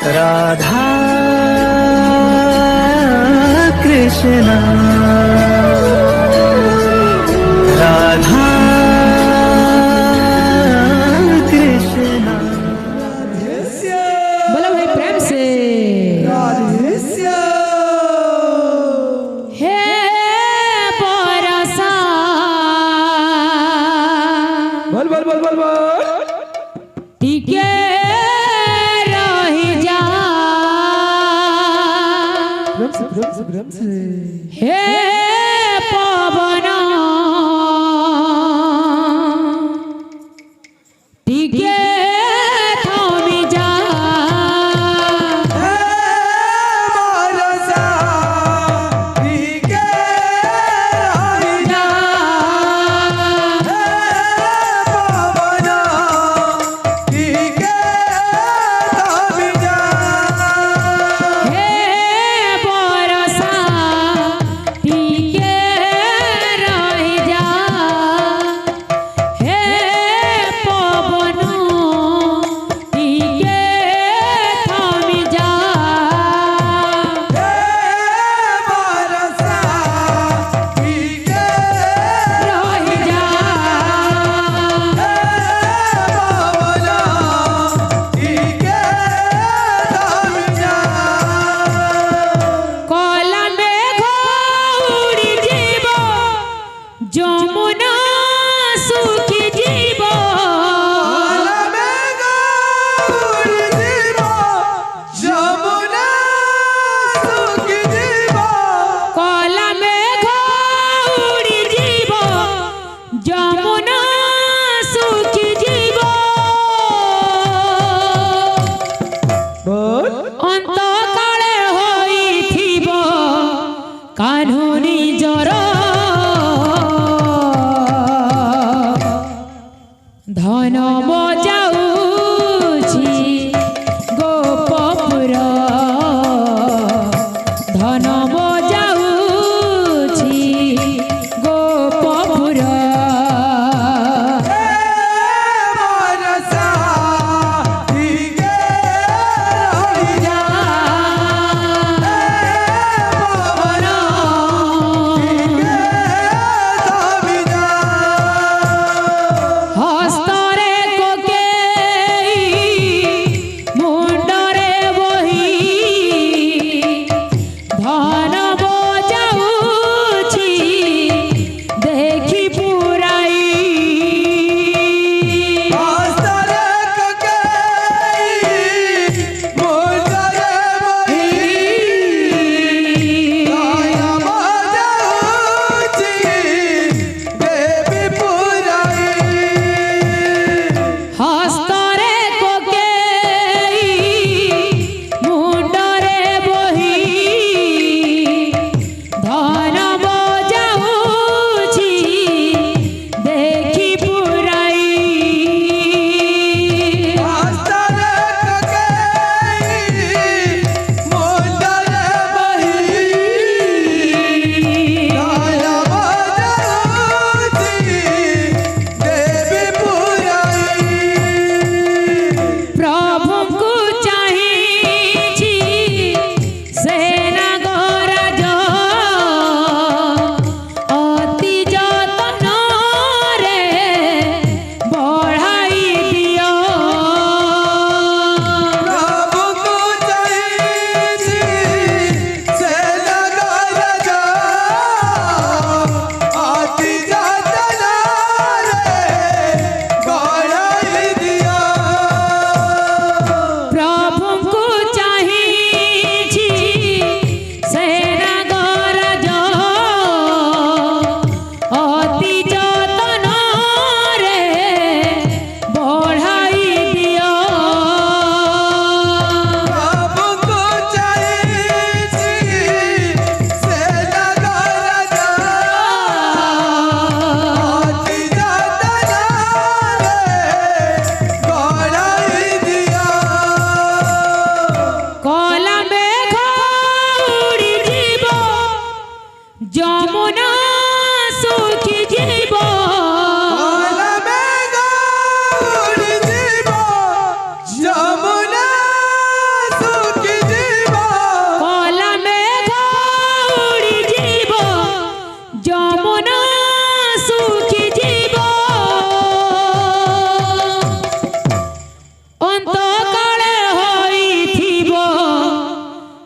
राधा कृष्णा राधा कृष्णा। बोलो भाई प्रेम से हे बरसा बोल बोल बोल बोल बोल टिके रही जा प्रेम से हे पवन टिके थमी जा যমুনা সুখী জীব কলা মেঘ উড়ি জীব যমুনা সুখী জীব অন্তকালে হইথিব কাহ্নু নিজর ধন বজাউছি গোপপুর ধন বজাউছি গোপপুর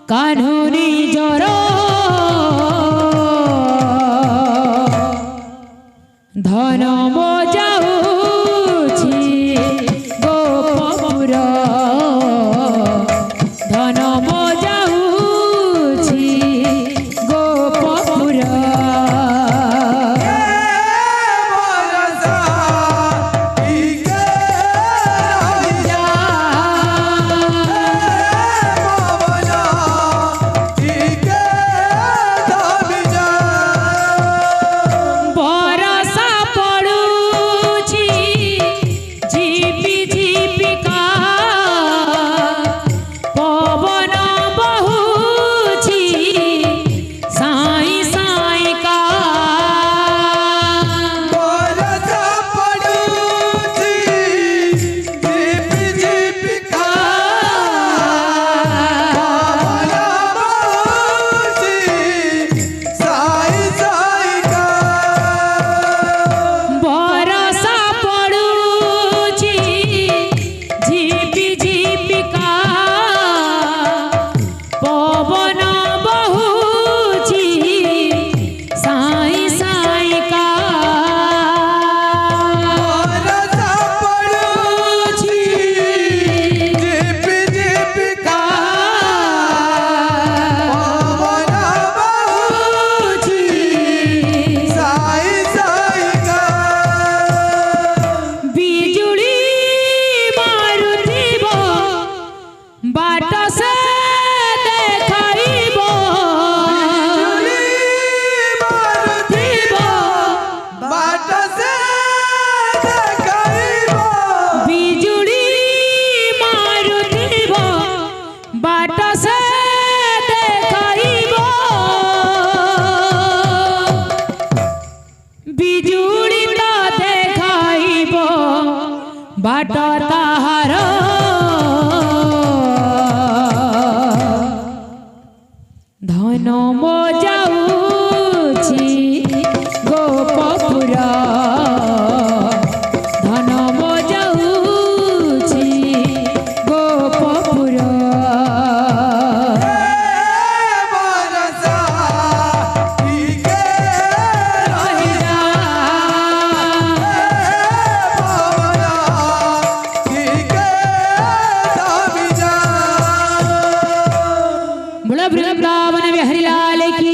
कान्हुनी जर धन मो जाऊछि गोपपुर धन मो जाऊछि गोपपुर बरसा पड़ुछि झिपि झिपिका पवन बहुछि साई साईका बरसा पड़ुछि झिपि झिपिका पवन बहुछि साई साईका बिजुली मारुथिब बाट से देखाइब बिजुली मारुथिब बाट से देखाइब बिजुली तो देखाइब बाट ताहार धन मो जाऊछि गोपपुर धन मो जाऊछि गोपपुर ରହିजा बोलो वृंदावन बिहारी लाल की